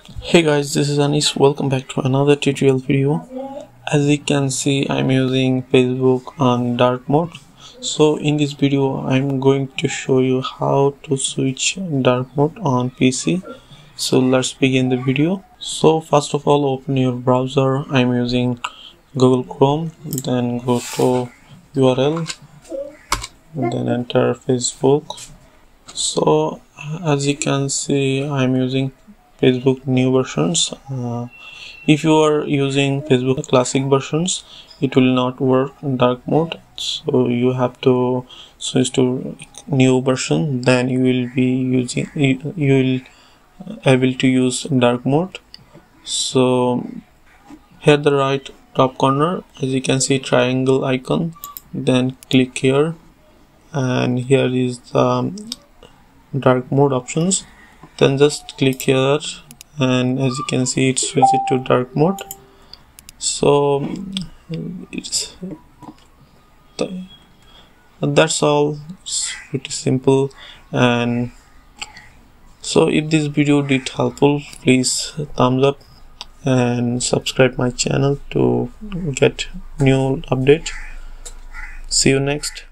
Hey guys, this is Anis. Welcome back to another tutorial video. As you can see, I'm using Facebook on dark mode. So in this video, I'm going to show you how to switch dark mode on PC. So let's begin the video. So first of all, open your browser. I'm using Google Chrome. Then go to URL. Then enter Facebook. So as you can see, I'm using Facebook new versions. If you are using Facebook classic versions, it will not work in dark mode, so you have to switch to new version, then you will be using you will able to use dark mode. So here the right top corner, as you can see, triangle icon, then click here, and here is the dark mode options. Then just click here, and as you can see, it switches it to dark mode. So that's all. It's pretty simple. And so if this video did helpful, please thumbs up and subscribe my channel to get new update. See you next.